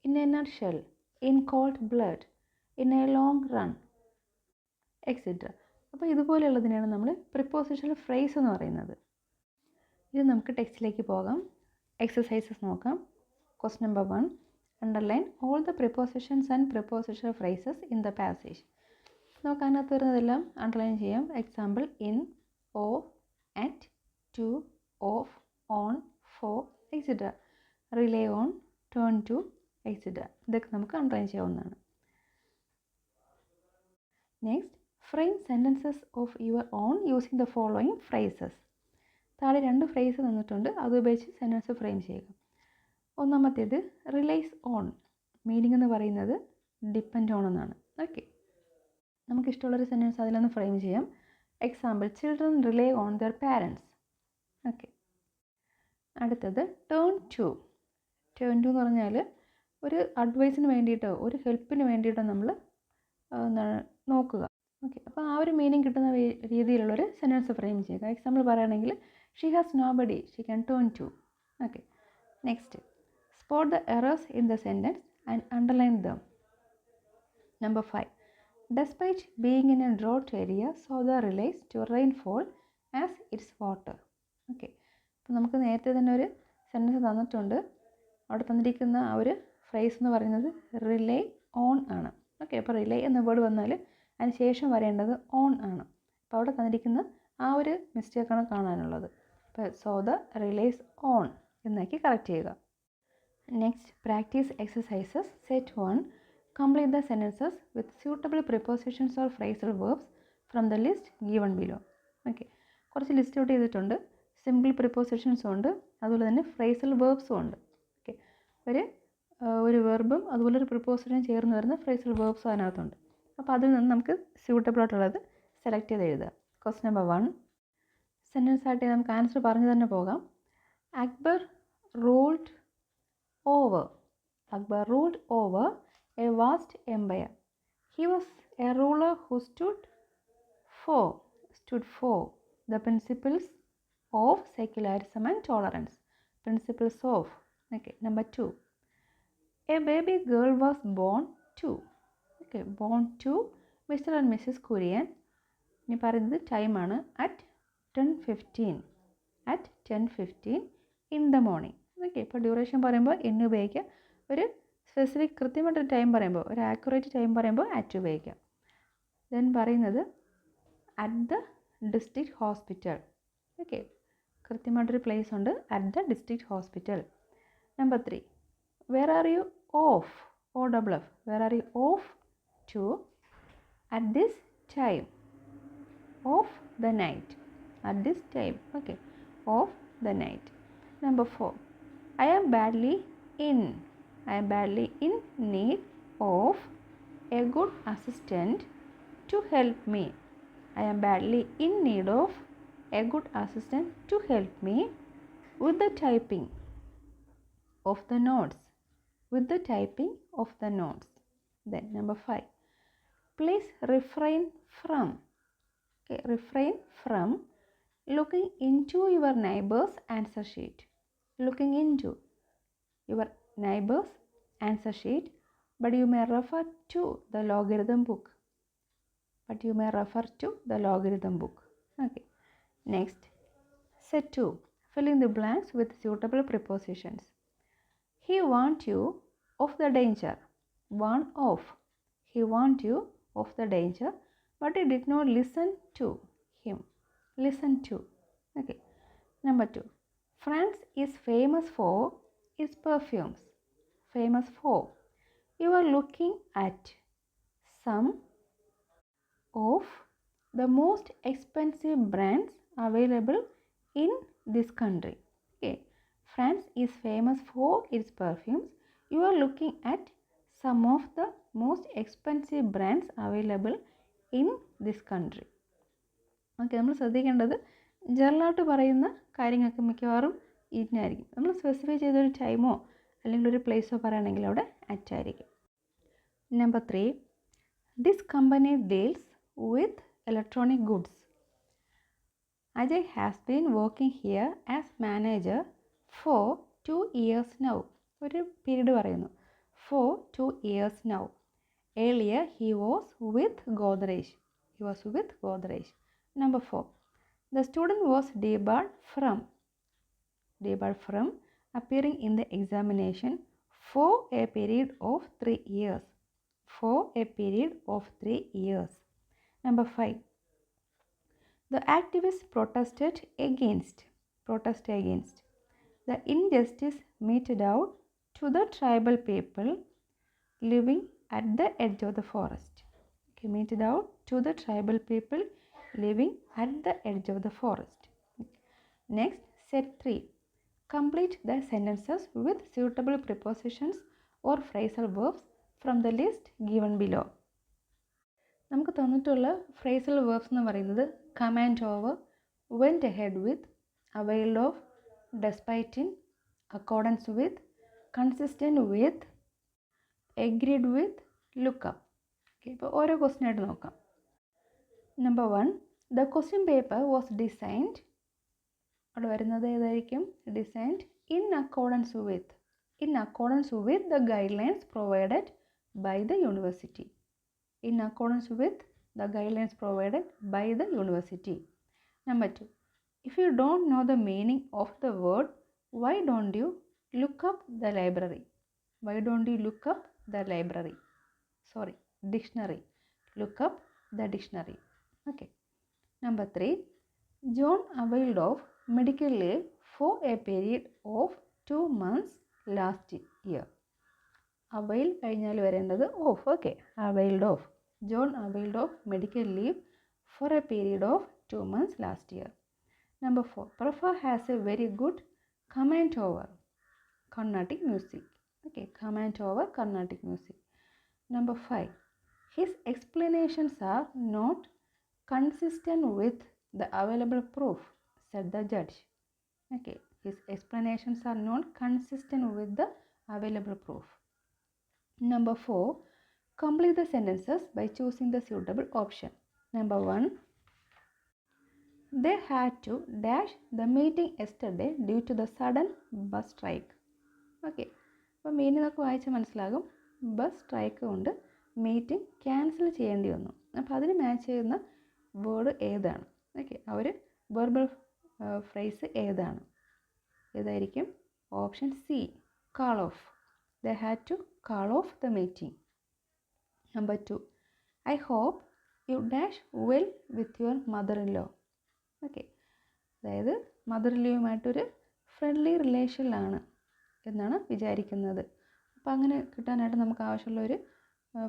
in A nutshell, in called blood, in A long run, etcetera. അപ്പോൾ ഇതുപോലെയുള്ളതിനാണ് നമ്മൾ പ്രിപ്പോസിഷണൽ ഫ്രേസ് എന്ന് പറയുന്നത്. ഇത് നമുക്ക് ടെക്സ്റ്റിലേക്ക് പോകാം. എക്സസൈസസ് നോക്കാം. Question number 1, underline all the prepositions and prepositional phrases in the passage. നമുക്ക് അതിനകത്ത് വരുന്നതെല്ലാം അണ്ടർലൈൻ ചെയ്യാം. Example, in, of, at, to, of, on, for, etcetera. Rely on, turn to, etcetera. ഇതൊക്കെ നമുക്ക് അണ്ടർലൈൻ ചെയ്യാവുന്നതാണ്. Next, frame sentences of your own using the following phrases. താഴെ 2 phrase തന്നിട്ടുണ്ട്, അത് ഉപയോഗിച്ച് സെൻറ്റൻസ് ഫ്രെയിം ചെയ്യുക. ഒന്നാമത്തേത് റിലൈസ് ഓൺ. മീനിങ് എന്ന് പറയുന്നത് ഡിപ്പെൻഡ് ഓൺ എന്നാണ്. ഓക്കെ, നമുക്കിഷ്ടമുള്ളൊരു സെൻറ്റൻസ് അതിലൊന്ന് ഫ്രെയിം ചെയ്യാം. Example, children relay on there parents. Okay, അടുത്തത് ടേൺ ടു. ടേൺ ടു എന്ന് പറഞ്ഞാൽ ഒരു അഡ്വൈസിന് വേണ്ടിയിട്ടോ ഒരു ഹെൽപ്പിന് വേണ്ടിയിട്ടോ നമ്മൾ നോക്കുക. ഓക്കെ, അപ്പോൾ ആ ഒരു മീനിങ് കിട്ടുന്ന രീതിയിലുള്ളൊരു സെൻറ്റൻസ് ഫ്രെയിം ചെയ്യുക. എക്സാമ്പിൾ പറയുകയാണെങ്കിൽ, she has no buddy she can turn to. Okay, next, spot the errors in the sentence and underline them. Number 5, despite being in a drought area so the relies to rainfall as its water. Okay, അപ്പോൾ നമുക്ക് നേരത്തെ തന്നെ ഒരു sentence തന്നിട്ടുണ്ട്. അവിടെ തന്നിരിക്കുന്ന ആ ഒരു ഫ്രേസ് എന്ന് പറയുന്നത് റിലേ ഓൺ ആണ്. ഓക്കെ, അപ്പോൾ റിലേ എന്ന വേർഡ് വന്നാൽ അതിന് ശേഷം വരേണ്ടത് ഓൺ ആണ്. അപ്പോൾ അവിടെ തന്നിരിക്കുന്ന ആ ഒരു മിസ്റ്റേക്കാണ് കാണാനുള്ളത്. അപ്പോൾ സോ ദ റിലേസ് ഓൺ എന്നാക്കി കറക്റ്റ് ചെയ്യുക. Next, practice exercises. Set 1, complete the sentences with suitable prepositions or phrasal verbs from the list given below. Okay, കുറച്ച് ലിസ്റ്റ് ഔട്ട് ചെയ്തിട്ടുണ്ട്. സിമ്പിൾ പ്രിപ്പോസിഷൻസും ഉണ്ട്, അതുപോലെ തന്നെ ഫ്രേസൽ വേർബ്സും ഉണ്ട്. ഓക്കെ, ഒരു ഒരു വെർബും അതുപോലെ ഒരു പ്രിപ്പോസിഷനും ചേർന്ന് വരുന്ന ഫ്രേസൽ വേർബ്സും അതിനകത്തുണ്ട്. അപ്പോൾ അതിൽ നിന്ന് നമുക്ക് സ്യൂട്ടബിൾ ആയിട്ടുള്ളത് സെലക്ട് ചെയ്ത് എഴുതുക. ക്വസ്റ്റ്യൻ നമ്പർ 1 സെൻറ്റൻസ് ആയിട്ട് നമുക്ക് ആൻസർ പറഞ്ഞു തന്നെ പോകാം. Akbar ruled over a vast empire. He was a ruler who stood for the principles of secularism and tolerance. Principles of. Okay. Number 2. A baby girl was born to Mr. and Mrs. Kurian. ഇനി പറയുന്നത് ടൈമാണ്. at 10:15 in the morning. Okay. ഇപ്പോൾ duration പറയുമ്പോൾ എന്ന് ഉപയോഗിക്കുക. ഒരു specific കൃത്യമായിട്ടൊരു time പറയുമ്പോൾ, ഒരു ആക്യുറേറ്റ് ടൈം പറയുമ്പോൾ അറ്റ് ഉപയോഗിക്കാം. ദെൻ പറയുന്നത് at the district hospital. Okay. കൃത്യമായിട്ടൊരു പ്ലേസ് ഉണ്ട്, at the district hospital. Number 3. Where are you off? OFF. Where are you off to? At this time. Of the night. At this time. Okay. Of the night. Number 4. I am badly in need of a good assistant to help me. I am badly in need of a good assistant to help me with the typing of the notes. Then number 5. Please refrain from looking into your neighbor's answer sheet. Looking into your neighbor's answer sheet, but you may refer to the logarithm book. Okay. Next, set 2. Fill in the blanks with suitable prepositions. He warned you of the danger. Warn of. He warned you of the danger, but you did not listen to him. Listen to. Okay. Number 2. France is famous for its perfumes. You are looking at some of the most expensive brands available in this country. Okay. France is famous for its perfumes. You are looking at some of the most expensive brands available in this country. Okay. നമ്മൾ ശ്രദ്ധിക്കേണ്ടത് ജനറലായിട്ട് പറയുന്ന കാര്യങ്ങൾക്ക് മിക്കവാറും ഇതിനായിരിക്കും. നമ്മൾ specify ചെയ്തൊരു ടൈമോ അല്ലെങ്കിൽ ഒരു പ്ലേസോ പറയുകയാണെങ്കിൽ അവിടെ അറ്റായിരിക്കും. Number 3. This company deals with electronic goods. Ajay has been working here as manager for 2 years now. ഒരു പീരീഡ് പറയുന്നു. For 2 years now. Earlier he was with Godrej. Number 4. The student was debarred from appearing in the examination for a period of 3 years. Number 5. The activists protested against the injustice meted out to the tribal people living at the edge of the forest. Okay, meted out to the tribal people living at the edge of the forest. Next, set 3. Complete the sentences with suitable prepositions or phrasal verbs from the list given below. നമുക്ക് തന്നിട്ടുള്ള phrasal verbs എന്ന് പറയുന്നത് command over, went ahead with, availed of, despite in, accordance with, consistent with, agreed with, look up. Okay, ഇപ്പോൾ ഓരോ question ആയിട്ട് നോക്കാം. Number 1. The question paper was designed. അവിടെ വരുന്നത് ഏതായിരിക്കും? Designed in accordance with the guidelines provided by the university. Number 2. If you don't know the meaning of the word, why don't you look up the library? Dictionary. Look up the dictionary. Okay. Number 3. John availed of medical leave for a period of 2 months last year. Avail കഴിഞ്ഞാൽ വരേണ്ടത് of. Okay. availed of. John availed of medical leave for a period of 2 months last year. Number 4. Prafha has a very good command over Carnatic music. Okay, comment over Carnatic music. Number 5. His explanations are not consistent with the available proof, said the judge. Okay, his explanations are not consistent with the available proof. Number 4. Complete the sentences by choosing the suitable option. Number 1. They had to dash the meeting yesterday due to the sudden bus strike. Okay, അപ്പോൾ meaning നമുക്ക് വായിച്ചാൽ മനസ്സിലാകും. Bus strike കൊണ്ട് meeting cancel ചെയ്യേണ്ടി വന്നു. അപ്പോൾ അതിന് match ചെയ്യുന്ന വേർഡ് ഏതാണ്? ഓക്കെ, ആ ഒരു വെർബൽ ഫ്രേസ് ഏതാണ്? ഏതായിരിക്കും? Option C, call off. They had to call off the meeting. Number 2. I hope you dash well with your mother in law. Okay, അതായത് മദർ ഇൻ ലോയുമായിട്ടൊരു ഫ്രണ്ട്ലി റിലേഷനിലാണ് എന്നാണ് വിചാരിക്കുന്നത്. അപ്പോൾ അങ്ങനെ കിട്ടാനായിട്ട് നമുക്ക് ആവശ്യമുള്ള ഒരു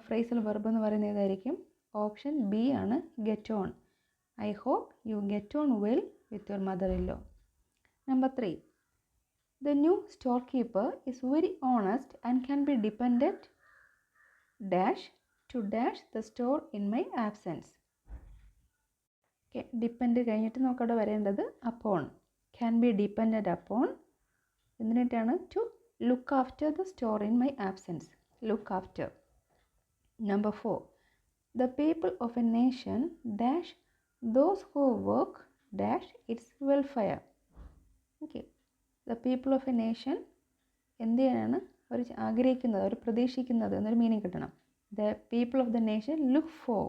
ഫ്രേസൽ വെർബ് എന്ന് പറയുന്നത് ഏതായിരിക്കും? ഓപ്ഷൻ ബി ആണ്, get on. I hope you get on well with your mother in law. Number 3. The new storekeeper is very honest and can be depended dash to dash the store in my absence. Okay, depend കഴിഞ്ഞിട്ട് നമുക്കവിടെ വരേണ്ടത് upon. Can be depended upon എന്തിനായിട്ടാണ്? To look after the store in my absence. Look after. Number 4. The people of a nation dash those who work dash its welfare. Okay, the people of a nation എന്ത് ചെയ്യാനാണ് അവർ ആഗ്രഹിക്കുന്നത്, അവർ പ്രതീക്ഷിക്കുന്നത് എന്നൊരു meaning കിട്ടണം. The people of the nation look for.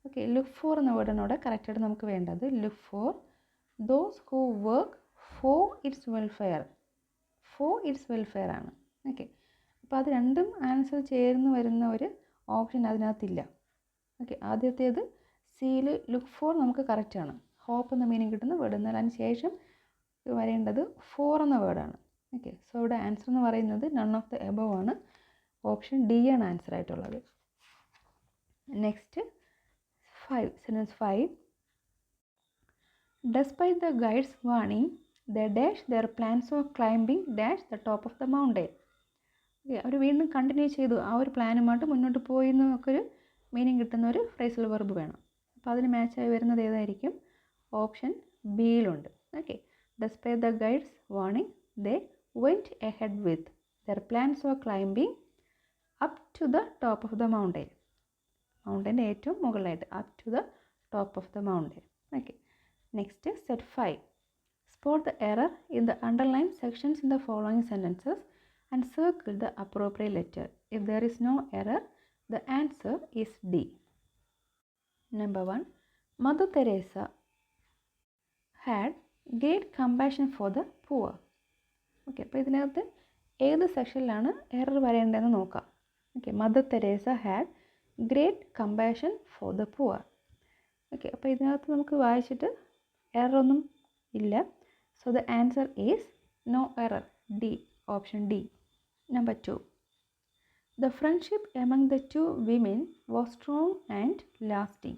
Okay, look for എന്ന വേർഡാണ് അവിടെ കറക്റ്റായിട്ട് നമുക്ക് വേണ്ടത്. Look for those who work for its welfare. For its welfare ആണ്. ഓക്കെ, അപ്പോൾ അത് രണ്ടും ആൻസർ ചേർന്ന് വരുന്ന ഒരു ഓപ്ഷൻ അതിനകത്തില്ല. ഓക്കെ, ആദ്യത്തേത് സിയിൽ ലുക്ക് ഫോർ നമുക്ക് കറക്റ്റാണ്. ഹോപ്പ് എന്ന മീനിങ് കിട്ടുന്ന വേർഡ്. എന്നാൽ അതിന് ശേഷം വരേണ്ടത് ഫോർ എന്ന വേർഡാണ്. ഓക്കെ, സോ ഇവിടെ ആൻസർ എന്ന് പറയുന്നത് നൺ ഓഫ് ദ എബവ് ആണ്. ഓപ്ഷൻ ഡി ആണ് ആൻസർ ആയിട്ടുള്ളത്. Next 5. Sentence 5. Despite the guide's warning, they dash their plans of climbing dash the top of the mountain. Okay, അവർ വീണ്ടും കണ്ടിന്യൂ ചെയ്തു. ആ ഒരു പ്ലാനുമായിട്ട് മുന്നോട്ട് പോയി എന്നൊക്കെ ഒരു മീനിങ് കിട്ടുന്ന ഒരു ഫ്രേസൽ വെർബ് വേണം. അപ്പോൾ അതിന് മാച്ചായി വരുന്നത് ഏതായിരിക്കും? ഓപ്ഷൻ ബിയിലുണ്ട്. Okay, despite the guide's warning they went ahead with their plans of climbing up to the top of the mountain. മൗണ്ടൈൻ്റെ ഏറ്റവും മുകളിലായിട്ട്, up to the top of the mountain. Okay, next set 5. Spot the error in the underlined sections in the following sentences and circle the appropriate letter. If there is no error, the answer is D. Number 1. Mother Teresa had great compassion for the poor. Okay, അപ്പോൾ ഇതിനകത്ത് ഏത് സെക്ഷനിലാണ് error വരേണ്ടതെന്ന് നോക്കാം. Okay, mother Teresa had great compassion for the poor. Okay, അപ്പോൾ ഇതിനകത്ത് നമുക്ക് വായിച്ചിട്ട് എററൊന്നും ഇല്ല. So the answer is no error, D, option D. Number 2. The friendship among the two women was strong and lasting.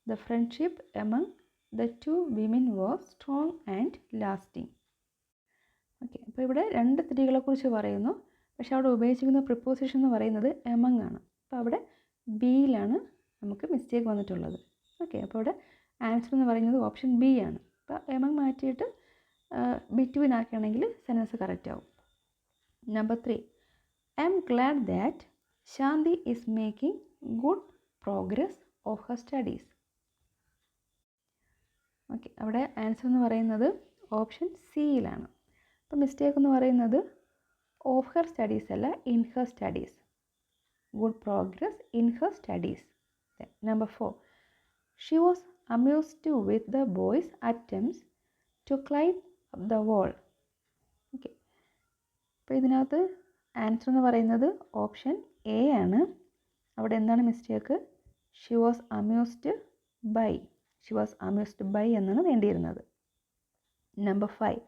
The friendship among the two women was strong and lasting. Okay, അപ്പോൾ ഇവിടെ രണ്ട് സ്ത്രീകളെക്കുറിച്ച് പറയുന്നു. പക്ഷെ അവിടെ ഉപയോഗിച്ചിരിക്കുന്ന preposition എന്ന് പറയുന്നത് among ആണ്. അപ്പോൾ അവിടെ ബിയിലാണ് നമുക്ക് മിസ്റ്റേക്ക് വന്നിട്ടുള്ളത്. ഓക്കെ, അപ്പോൾ ഇവിടെ ആൻസർ എന്ന് പറയുന്നത് ഓപ്ഷൻ ബി ആണ്. അപ്പോൾ എമങ് മാറ്റിയിട്ട് ബിറ്റ്വീൻ ആക്കുകയാണെങ്കിൽ സെൻറ്റൻസ് കറക്റ്റ് ആവും. Number 3. I am glad that Shanti is making good progress of her studies. Okay, അവിടെ ആൻസർ എന്ന് പറയുന്നത് ഓപ്ഷൻ സിയിലാണ്. അപ്പോൾ മിസ്റ്റേക്ക് എന്ന് പറയുന്നത് ഓഫ് ഹർ സ്റ്റഡീസ് അല്ല, in her studies. Good progress in her studies. Number 4. She was amused with the boys' attempts to climb up the wall. Okay, അപ്പോൾ ഇതിനകത്ത് ആൻസർ എന്ന് പറയുന്നത് ഓപ്ഷൻ എ ആണ്. അവിടെ എന്താണ് mistake? She was amused by. She was amused by എന്നാണ് വേണ്ടിയിരുന്നത്. Number 5.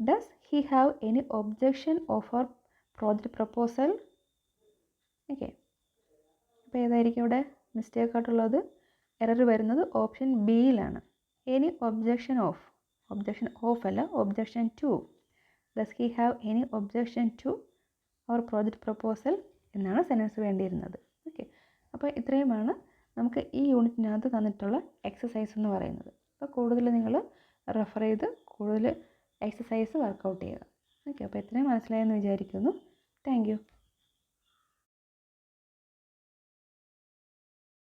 Does he have any objection of our project proposal? Okay, അപ്പോൾ ഏതായിരിക്കും ഇവിടെ മിസ്റ്റേക്ക് ആയിട്ടുള്ളത്? എറർ വരുന്നത് ഓപ്ഷൻ ബിയിലാണ്. Any objection of. Objection of അല്ല, objection to. Does he have any objection to our project proposal എന്നാണ് സെൻറ്റൻസ് വേണ്ടിയിരുന്നത്. Okay, അപ്പോൾ ഇത്രയുമാണ് നമുക്ക് ഈ യൂണിറ്റിനകത്ത് തന്നിട്ടുള്ള എക്സസൈസ് എന്ന് പറയുന്നത്. അപ്പോൾ കൂടുതൽ നിങ്ങൾ റെഫർ ചെയ്ത് കൂടുതൽ എക്സസൈസ് വർക്കൗട്ട് ചെയ്യുക. ഓക്കെ, അപ്പോൾ ഇത്രയും മനസ്സിലായെന്ന് വിചാരിക്കുന്നു. Thank you.